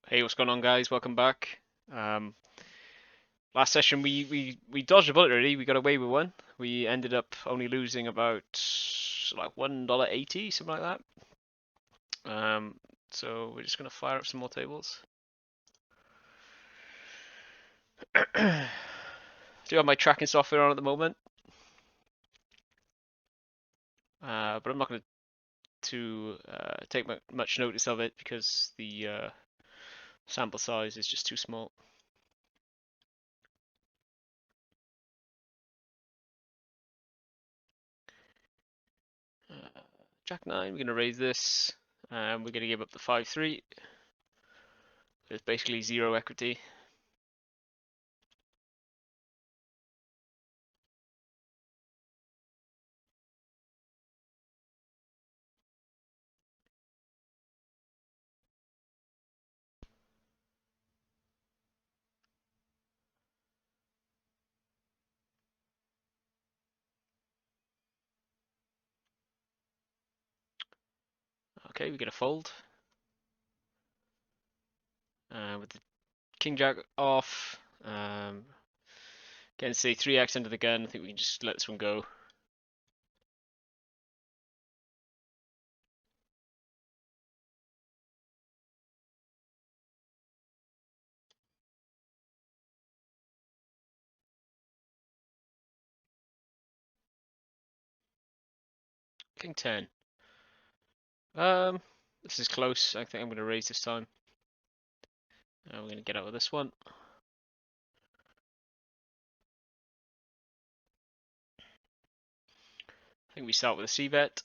Hey, what's going on, guys? Welcome back. Last session we dodged a bullet really. We got away with one. We ended up only losing about like $1.80, something like that. So we're just gonna fire up some more tables. Do have my tracking software on at the moment, but I'm not going to take much notice of it because the sample size is just too small. Jack 9, we're going to raise this, and we're going to give up the 5-3. It's basically zero equity. Okay, we get a fold. With the King Jack off, getting say 3x under the gun, I think we can just let this one go. King 10. This is close. I think I'm going to raise this time. We're going to get out of this one. I think we start with a C bet.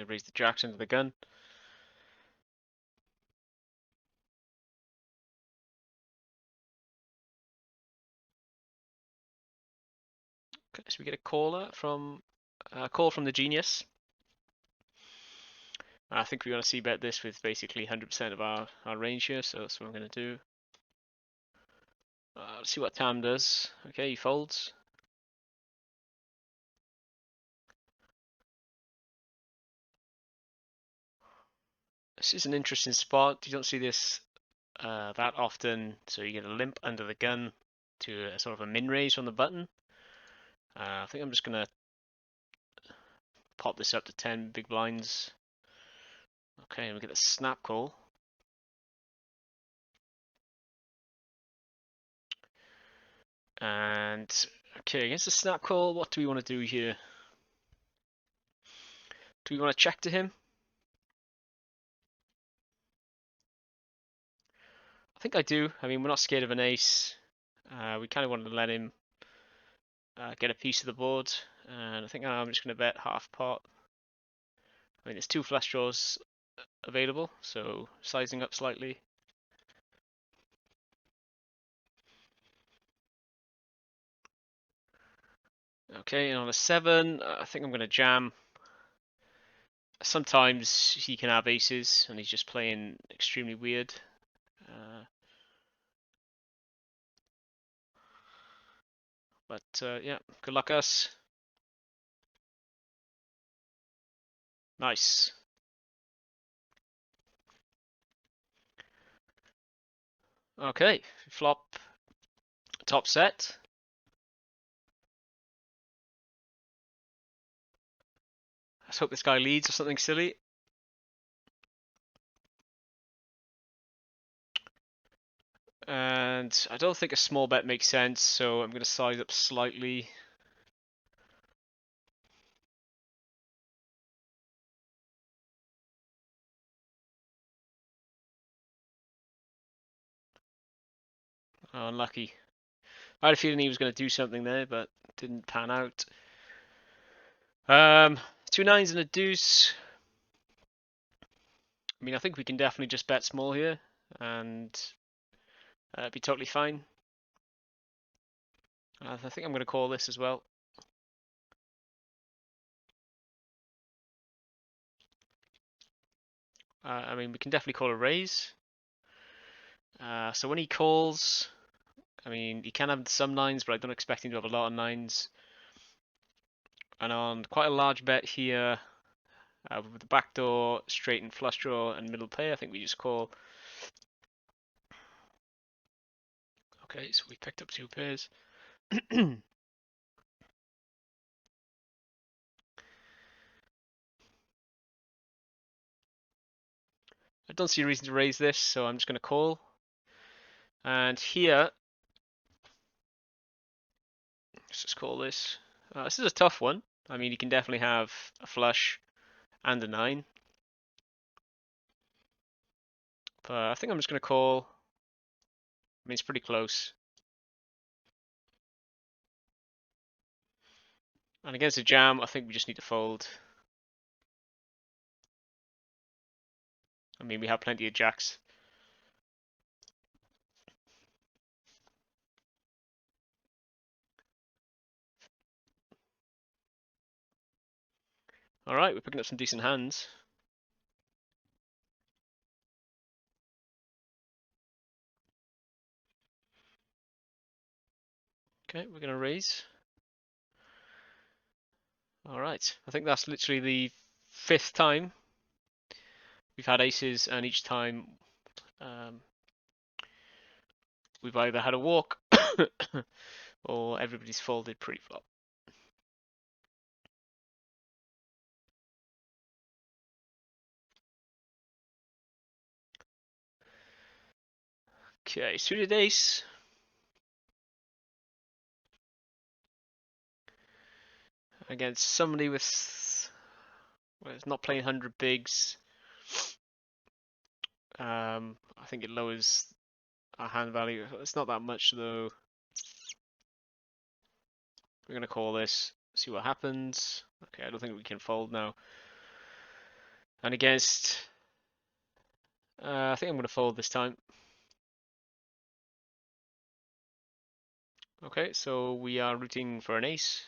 Raise the jacks into the gun. Okay, so we get a call from the genius. I think we want to C bet this with basically 100% of our range here, so that's what I'm going to do. Let's see what Tam does. Okay, he folds. This is an interesting spot. You don't see this that often, so you get a limp under the gun to a sort of a min raise from the button. I think I'm just gonna pop this up to 10 big blinds. Okay, and we get a snap call. And okay, against the snap call, what do we want to do here? Do we want to check to him? I think I do. I mean, we're not scared of an ace. We kind of wanted to let him get a piece of the board, and I think I'm just going to bet half pot. I mean, there's 2 flush draws available, so sizing up slightly. Okay, and on a 7, I think I'm going to jam. Sometimes he can have aces, and he's just playing extremely weird. But yeah, good luck us. Nice. Okay, flop top set. Let's hope this guy leads or something silly. And I don't think a small bet makes sense, so I'm going to size up slightly. Oh, unlucky. I had a feeling he was going to do something there, but didn't pan out. 2 nines and a deuce. I mean, I think we can definitely just bet small here and be totally fine. I think I'm going to call this as well. I mean, we can definitely call a raise. So when he calls, I mean, he can have some nines, but I don't expect him to have a lot of nines. And on quite a large bet here, with the backdoor, straight and flush draw, and middle pair, I think we just call. Okay, so we picked up 2 pairs. I don't see a reason to raise this, so I'm just going to call. And here, let's just call this. This is a tough one. I mean, you can definitely have a flush and a 9. But I think I'm just going to call. I mean, it's pretty close. And against a jam, I think we just need to fold. I mean, we have plenty of jacks. Alright, we're picking up some decent hands. Okay, we're going to raise. Alright, I think that's literally the 5th time we've had aces, and each time we've either had a walk or everybody's folded pre-flop. Okay, suited ace. Against somebody with, well, it's not playing 100 bigs. I think it lowers our hand value. It's not that much though. We're going to call this, see what happens. Okay, I don't think we can fold now. And against, I think I'm going to fold this time. Okay, so we are rooting for an ace.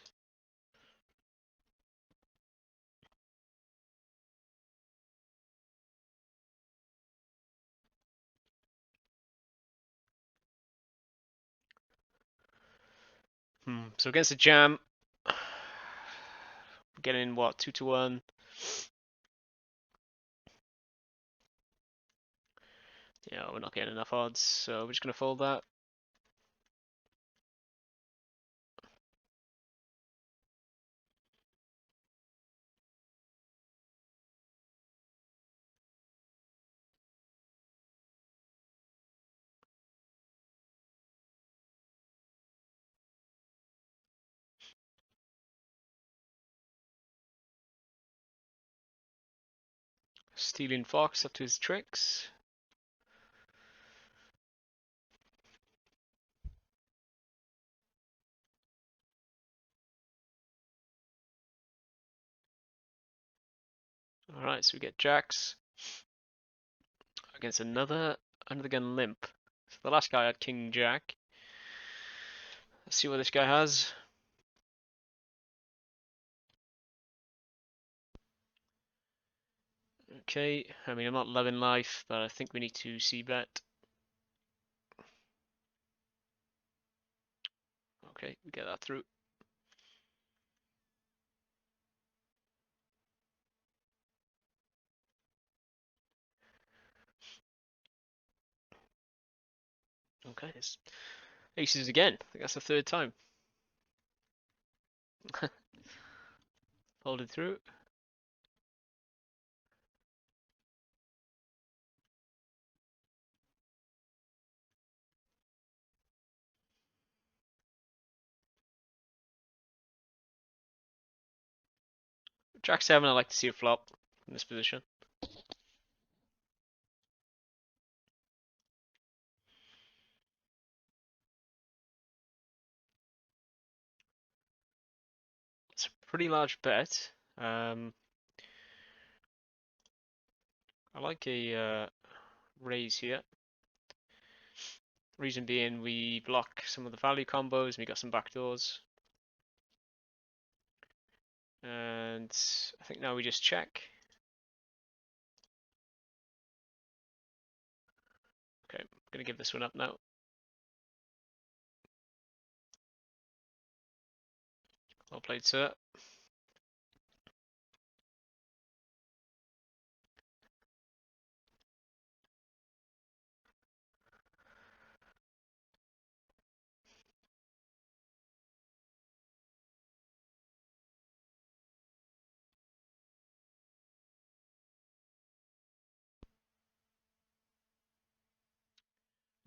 So against a jam, we're getting what, 2 to 1. Yeah, we're not getting enough odds, so we're just going to fold that. Stealing Fox up to his tricks. Alright, so we get jacks against another under the gun limp. So the last guy had king jack. Let's see what this guy has. Okay, I mean, I'm not loving life, but I think we need to c-bet. Okay, we get that through. Okay, it's aces again. I think that's the 3rd time. Hold it through. Jack 7, I like to see a flop in this position. It's a pretty large bet. I like a raise here. Reason being, we block some of the value combos and we got some backdoors. And I think now we just check. Gonna give this one up now. Well played, sir.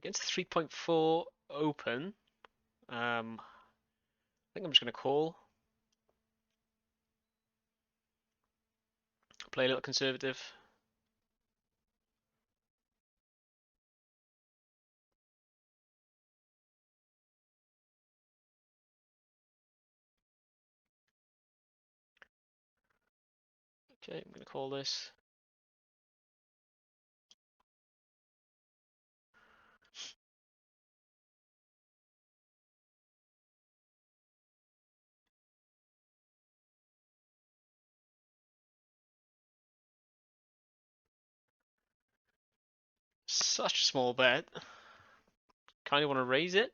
Against 3.4 open, I think I'm just gonna call. Play a little conservative. Okay, I'm gonna call this. Such a small bet. Kind of want to raise it.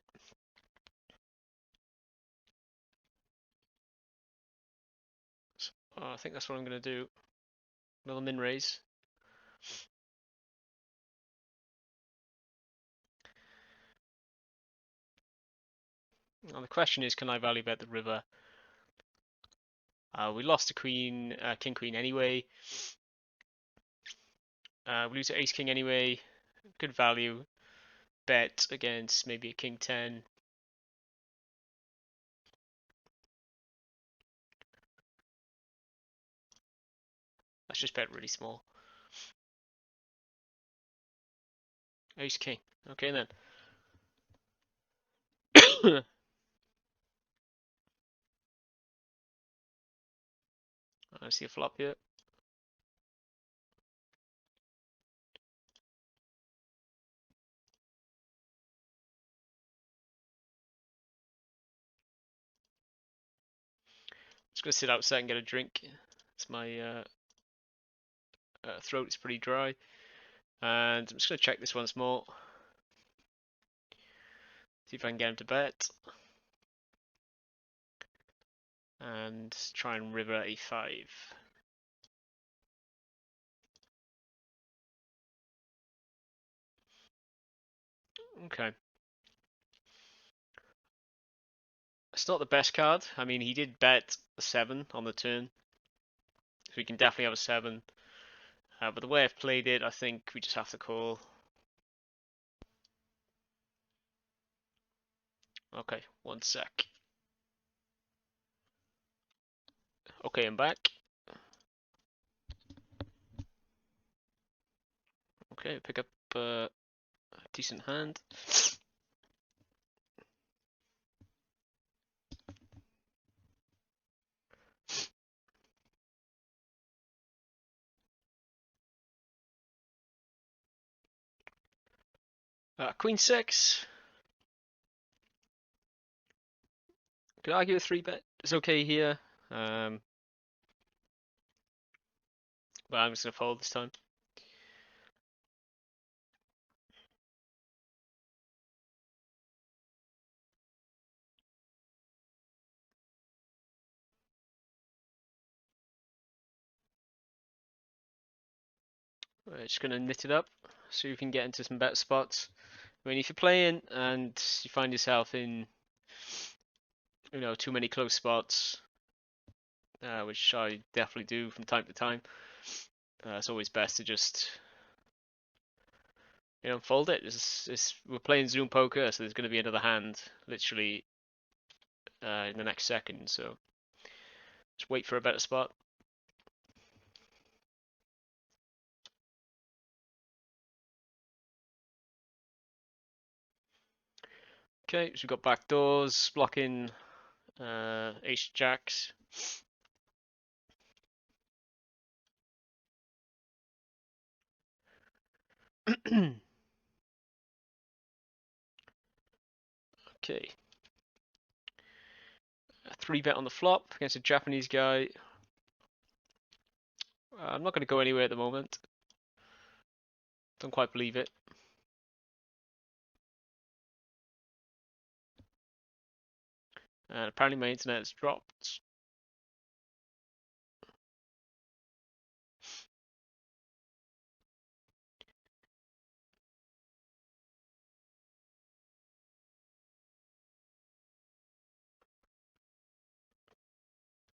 So, I think that's what I'm gonna do. Another min raise. Now the question is, can I value bet the river? We lost to queen, king queen anyway. We lose to ace king anyway. Good value. Bet against maybe a king 10. Let's just bet really small. Ace king. Okay then. I see a flop here. Just gonna sit outside and get a drink. It's my throat is pretty dry, and I'm just gonna check this once more. See if I can get him to bet, and try and river a5. Okay. It's not the best card. I mean, he did bet a 7 on the turn, so we can definitely have a 7. But the way I've played it, I think we just have to call. Okay, one sec. Okay, I'm back. Okay, pick up a decent hand. Queen 6. Could argue a 3-bet. It's okay here. But I'm just going to fold this time. We're just going to knit it up so you can get into some better spots. I mean, if you're playing and you find yourself in, too many close spots, which I definitely do from time to time, it's always best to just, fold it. We're playing Zoom poker, so there's going to be another hand literally in the next second. So just wait for a better spot. Okay, so we've got back doors blocking ace jacks. Okay. A 3-bet on the flop against a Japanese guy. I'm not going to go anywhere at the moment. Don't quite believe it. And apparently my internet has dropped.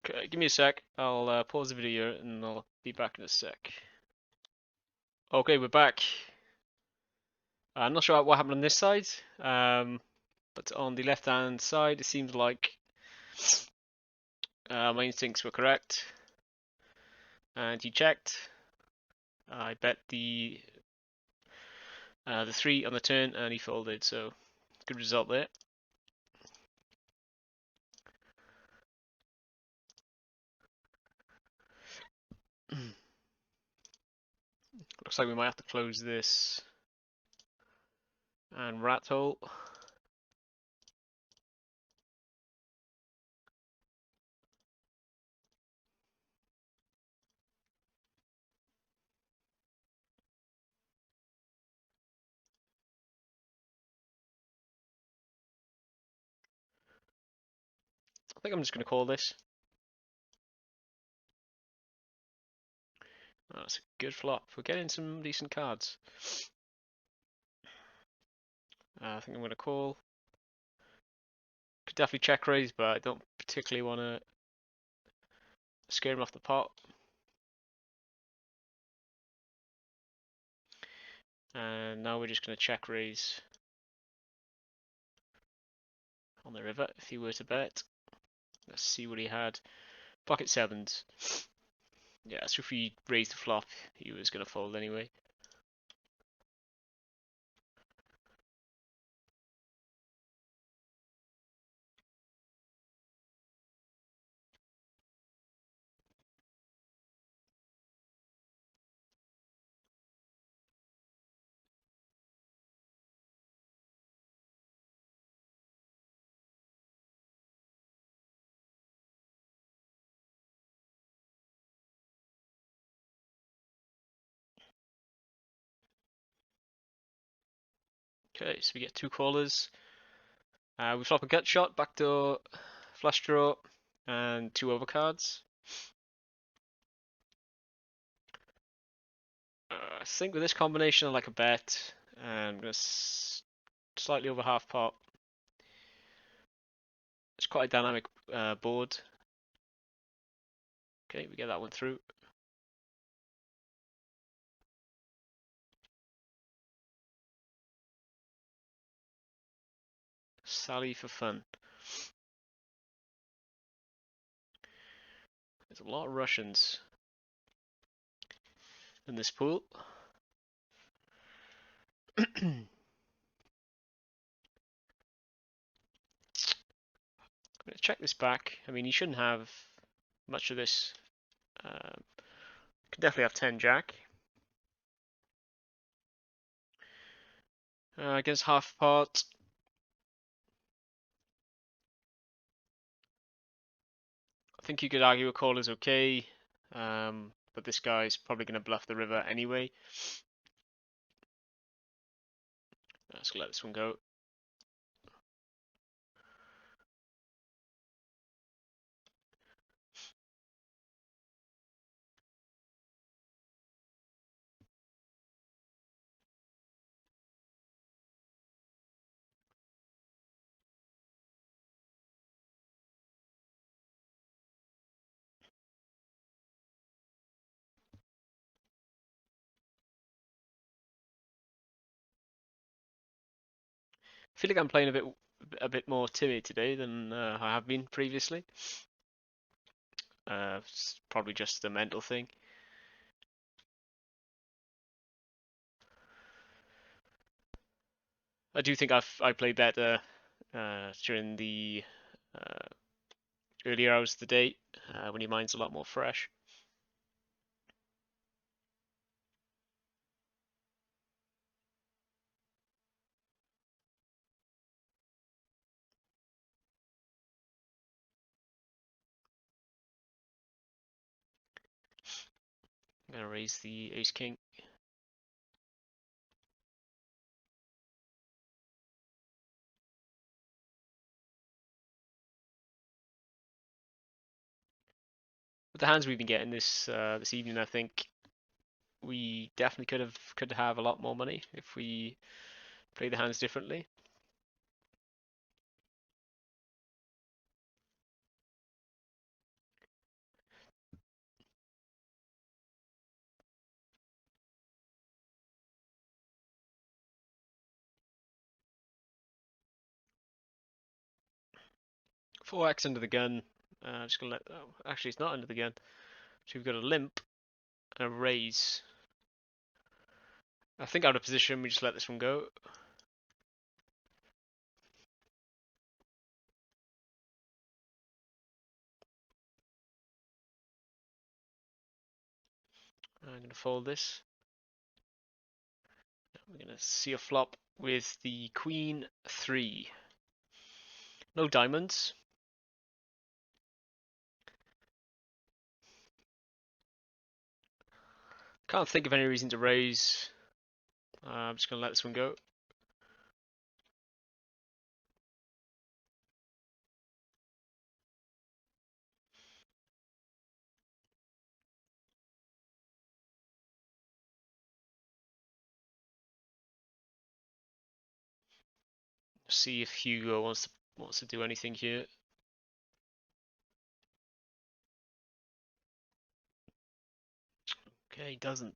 Okay, give me a sec. I'll pause the video and I'll be back in a sec. Okay, we're back. I'm not sure what happened on this side, but on the left-hand side, it seems like my instincts were correct. And he checked. I bet the 3 on the turn, and he folded. So good result there. Looks like we might have to close this and rat hole. I think I'm just going to call this. Oh, that's a good flop. We're getting some decent cards. I think I'm going to call. Could definitely check raise, but I don't particularly want to scare him off the pot. And now we're just going to check raise on the river if he were to bet. Let's see what he had. Pocket sevens. Yeah, so if he raised the flop, he was going to fold anyway. Okay, so we get 2 callers. We flop a gut shot, backdoor flush draw, and 2 overcards. I think with this combination, I like a bet. And I'm going to slightly over half pot. It's quite a dynamic board. Okay, we get that one through. Sally for fun. There's a lot of Russians in this pool. I'm going to check this back. I mean, he shouldn't have much of this. Could definitely have 10 jack. Against half pot. I think you could argue a call is okay, but this guy's probably going to bluff the river anyway. Let's let this one go. I feel like I'm playing a bit more timid today than I have been previously. It's probably just a mental thing. I do think I played better during the uh, earlier hours of the day when your mind's a lot more fresh. I'm gonna raise the ace king. the hands we've been getting this evening, I think we definitely could have a lot more money if we play the hands differently. Four X under the gun. I'm just gonna let. Oh, actually, it's not under the gun. So we've got a limp and a raise. I think out of position, we just let this one go. I'm gonna fold this. We're gonna see a flop with the Queen 3. No diamonds. Can't think of any reason to raise. I'm just gonna let this one go. See if Hugo wants to do anything here. Okay, he doesn't.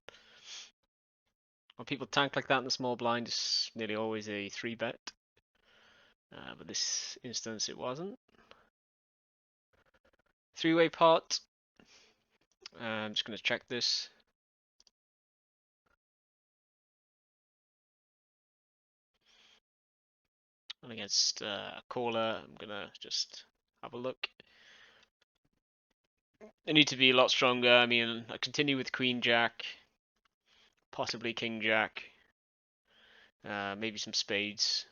When people tank like that in the small blind, it's nearly always a 3-bet. But this instance, it wasn't. Three-way pot. I'm just going to check this. And against a caller, I'm going to just have a look. They need to be a lot stronger. I mean, I continue with Queen Jack, possibly King Jack, maybe some spades.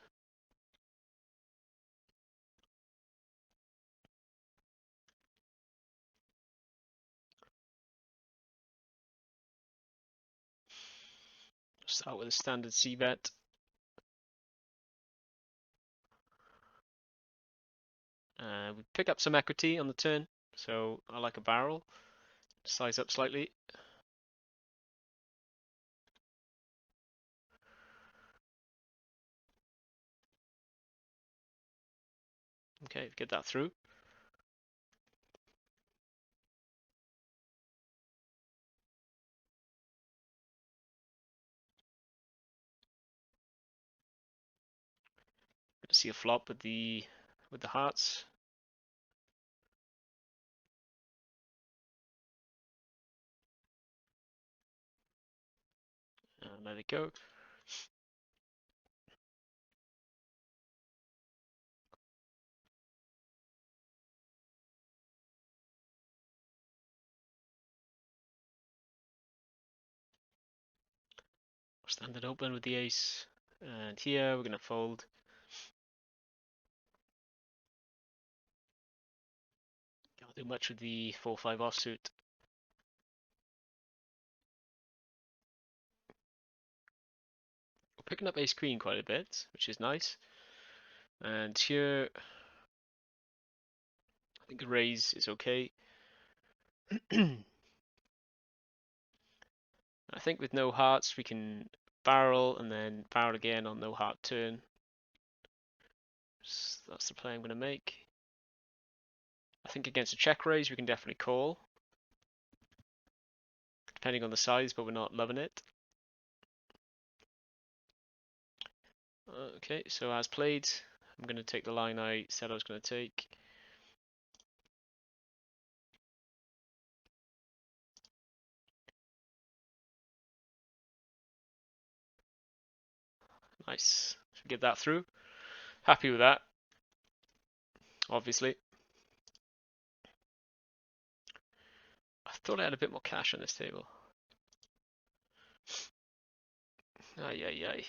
Start with a standard C-bet. We pick up some equity on the turn, so I like a barrel. Size up slightly. Okay, get that through. See a flop with the hearts. Let it go. Stand it open with the ace. And here we're going to fold. Can't do much with the 4-5 offsuit. We're picking up ace queen quite a bit, which is nice. And here, I think a raise is okay. I think with no hearts, we can barrel and then barrel again on no heart turn. So that's the play I'm going to make. I think against a check raise, we can definitely call. Depending on the size, but we're not loving it. Okay, so as played, I'm going to take the line I said I was going to take. Nice. Should get that through. Happy with that, obviously. I thought I had a bit more cash on this table. Ay, ay, ay.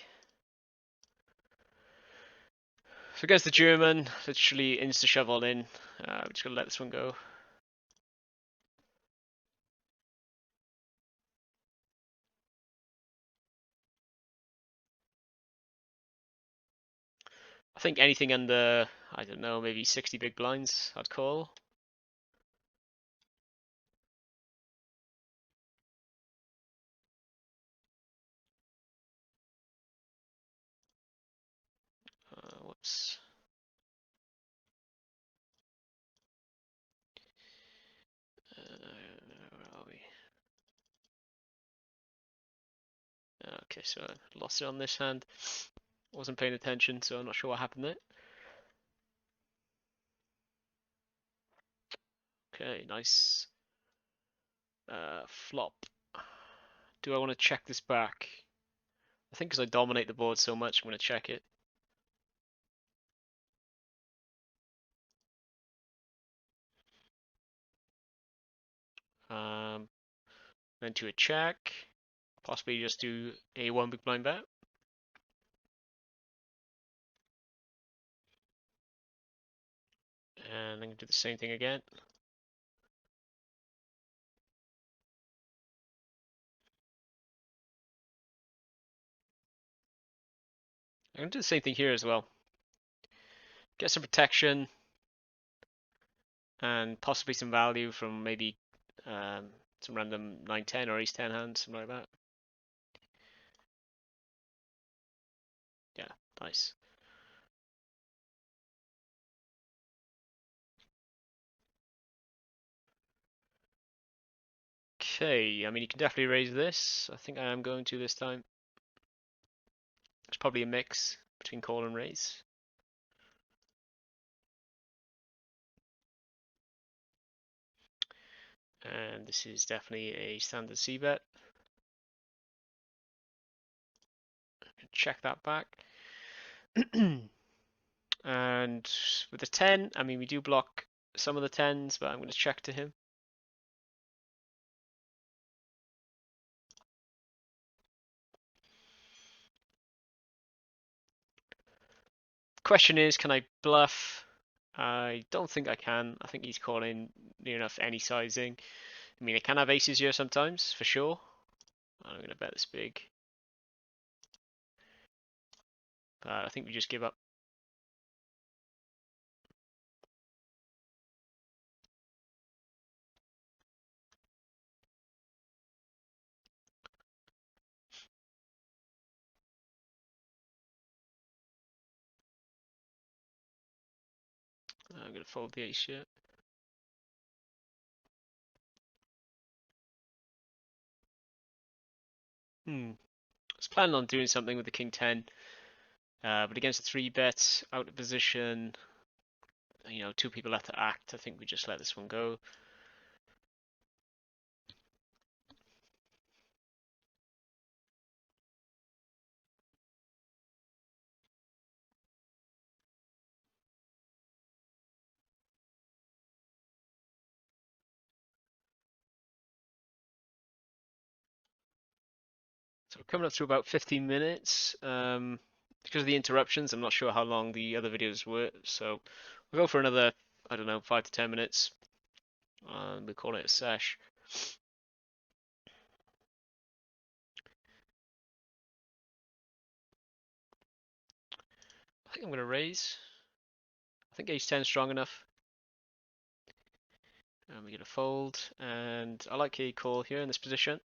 So against the German, literally insta-shove all in. We're just going to let this one go. I think anything under, I don't know, maybe 60 big blinds, I'd call. Oops. Where are we? Okay, so I lost it on this hand. Wasn't paying attention, so I'm not sure what happened there. Okay, nice. Flop. Do I want to check this back? I think because I dominate the board so much, I'm going to check it. Then to a check. Possibly just do a one big blind bet. And then do the same thing again. I'm going to do the same thing here as well. Get some protection and possibly some value from maybe some random 9-10 or ace-10 hand, something like that. Yeah, nice. Okay, I mean, you can definitely raise this. I think I am going to this time. It's probably a mix between call and raise. And this is definitely a standard C bet. Check that back. And with the 10, I mean, we do block some of the 10s, but I'm going to check to him. Question is, can I bluff? I don't think I can. I think he's calling near enough any sizing. I mean, I can have aces here sometimes, for sure. I'm going to bet this big. But I think we just give up. I'm going to fold the ace here. I was planning on doing something with the king 10. But against the 3-bet, out of position, you know, 2 people left to act. I think we just let this one go. So we're coming up to about 15 minutes. Because of the interruptions, I'm not sure how long the other videos were. So we'll go for another, I don't know, 5 to 10 minutes. We'll call it a sesh. I think I'm going to raise. I think ace 10 is strong enough. And we're going to fold. And I like a call here in this position.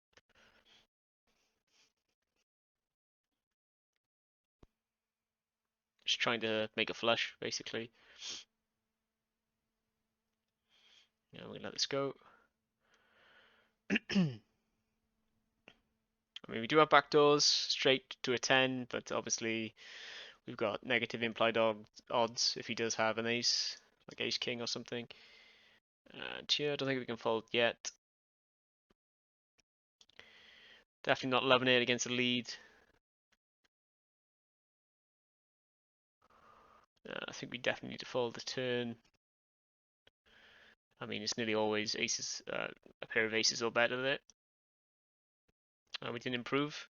Just trying to make a flush, basically. Yeah, we're going to let this go. I mean, we do have backdoors straight to a 10, but obviously we've got negative implied odds if he does have an ace, like ace king or something. And here, I don't think we can fold yet. Definitely not loving it against the lead. I think we definitely need to fold the turn. I mean, it's nearly always aces, a pair of aces or better there. We didn't improve.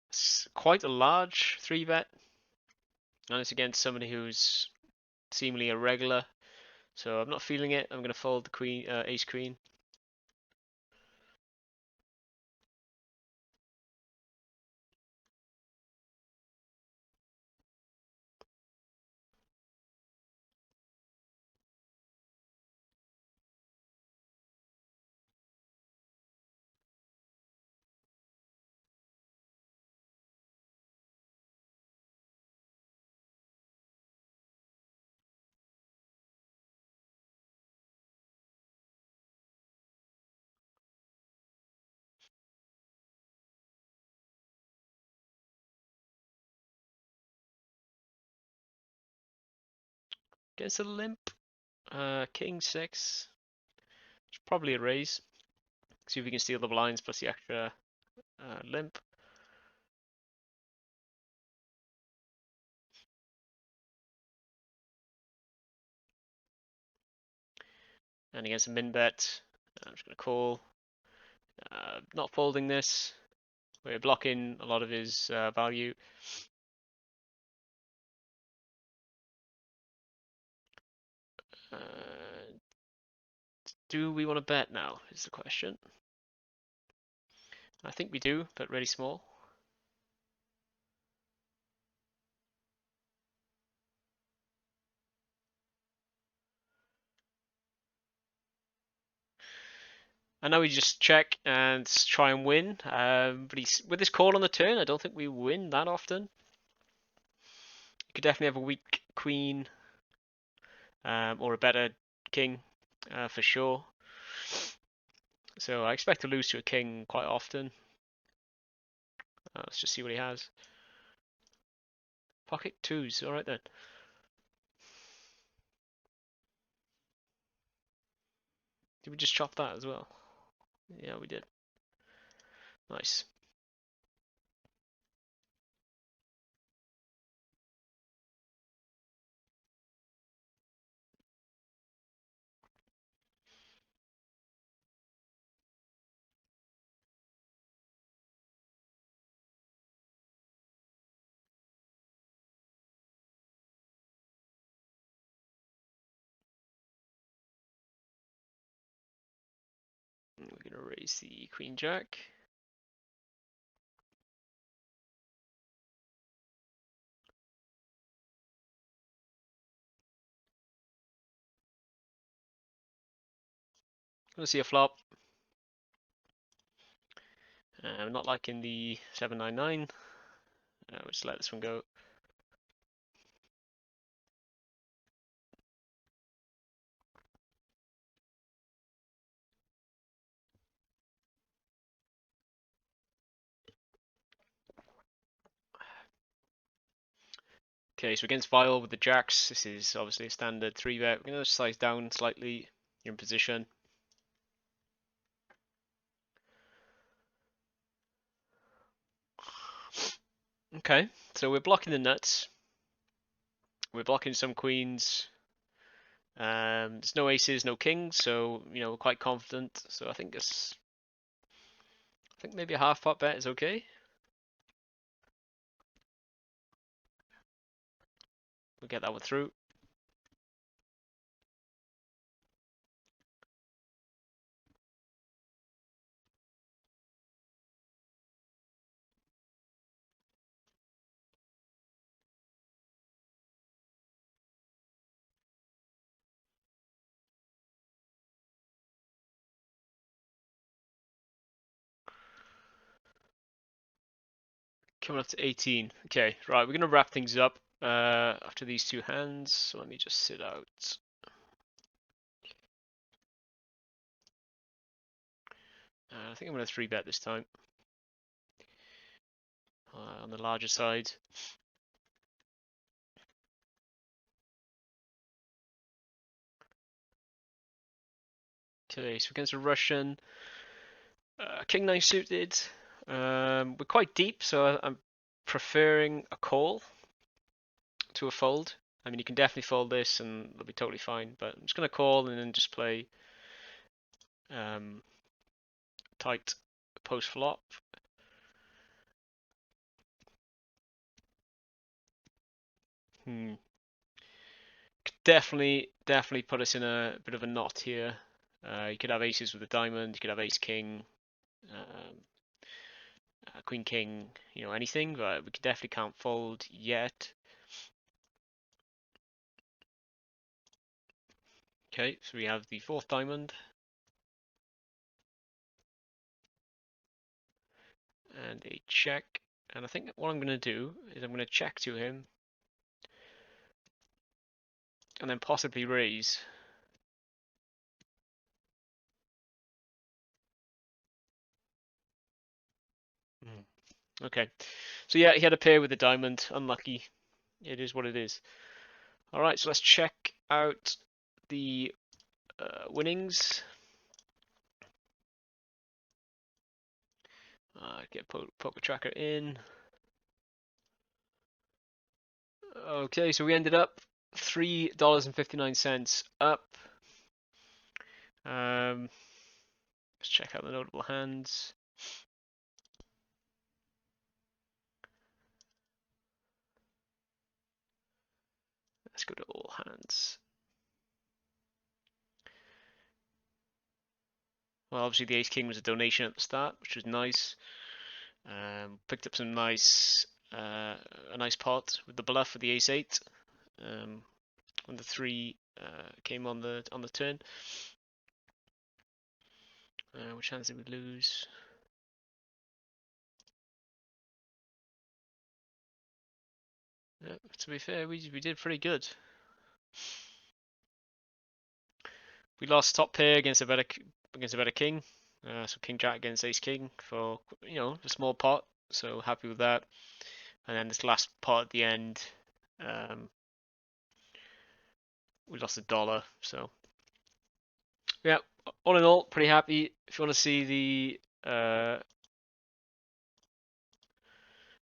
It's quite a large 3-bet. And it's against somebody who's seemingly a regular. So I'm not feeling it. I'm going to fold the queen, ace queen. against a limp. King 6. It's probably a raise. See if we can steal the blinds plus the extra limp. And against a min bet, I'm just going to call. Not folding this. We're blocking a lot of his value. Do we want to bet now, is the question. I think we do, but really small. I know we just check and try and win, but with this call on the turn, I don't think we win that often. You could definitely have a weak queen or a better king for sure. So I expect to lose to a king quite often. Let's just see what he has. Pocket 2s, alright then. Did we just chop that as well? Yeah, we did. Nice. We're going to raise the queen jack. Gonna see a flop. I'm not liking the 799. We'll just let this one go. Okay, so against Vile with the jacks, this is obviously a standard 3-bet. We're going to size down slightly. You're in position. Okay, so we're blocking the nuts. We're blocking some queens. There's no aces, no kings, so we're quite confident. So I think maybe a half pot bet is okay. We'll get that one through. Coming up to 18. Okay, right, we're gonna wrap things up after these two hands. So let me just sit out. I think I'm gonna 3-bet this time. On the larger side. Okay, so against a Russian, King 9 suited. We're quite deep, so I'm preferring a call to a fold. I mean, you can definitely fold this and it'll be totally fine, but I'm just going to call and then just play tight post flop. Definitely put us in a bit of a knot here. You could have aces with a diamond, you could have ace king, queen king, anything, but we definitely can't fold yet. Okay, so we have the 4th diamond. And a check. And I think what I'm going to do is I'm going to check to him. And then possibly raise. Okay. So yeah, he had a pair with a diamond. Unlucky. It is what it is. Alright, so let's check out the winnings. Get Poker Tracker in. Okay, so we ended up $3.59 up. Let's check out the notable hands. Let's go to all hands. Well, obviously the Ace King was a donation at the start, which was nice. Picked up some nice, a nice pot with the bluff with the Ace 8. When the 3 came on the turn. Which hands did we lose? Yeah, to be fair, we did pretty good. We lost top pair against a better king. So King Jack against Ace King for a small pot. So happy with that. And then this last pot at the end, we lost $1. So yeah, all in all, pretty happy. If you want to see the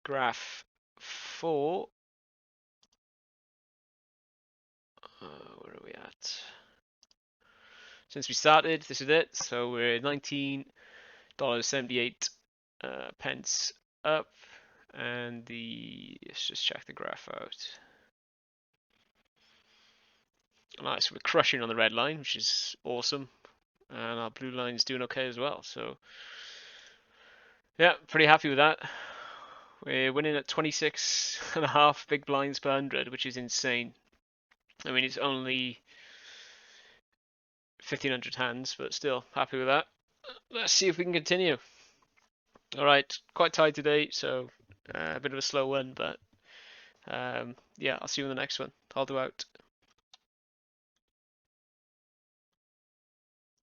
graph for where are we at? Since we started, this is it. So we're $19.78 pence up, and let's just check the graph out. Nice, we're crushing on the red line, which is awesome, and our blue line's doing okay as well. So yeah, pretty happy with that. We're winning at 26.5 big blinds per 100, which is insane. I mean, it's only 1,500 hands, but still happy with that. Let's see if we can continue. All right, quite tired today, so a bit of a slow one, but yeah, I'll see you in the next one. Holdo out.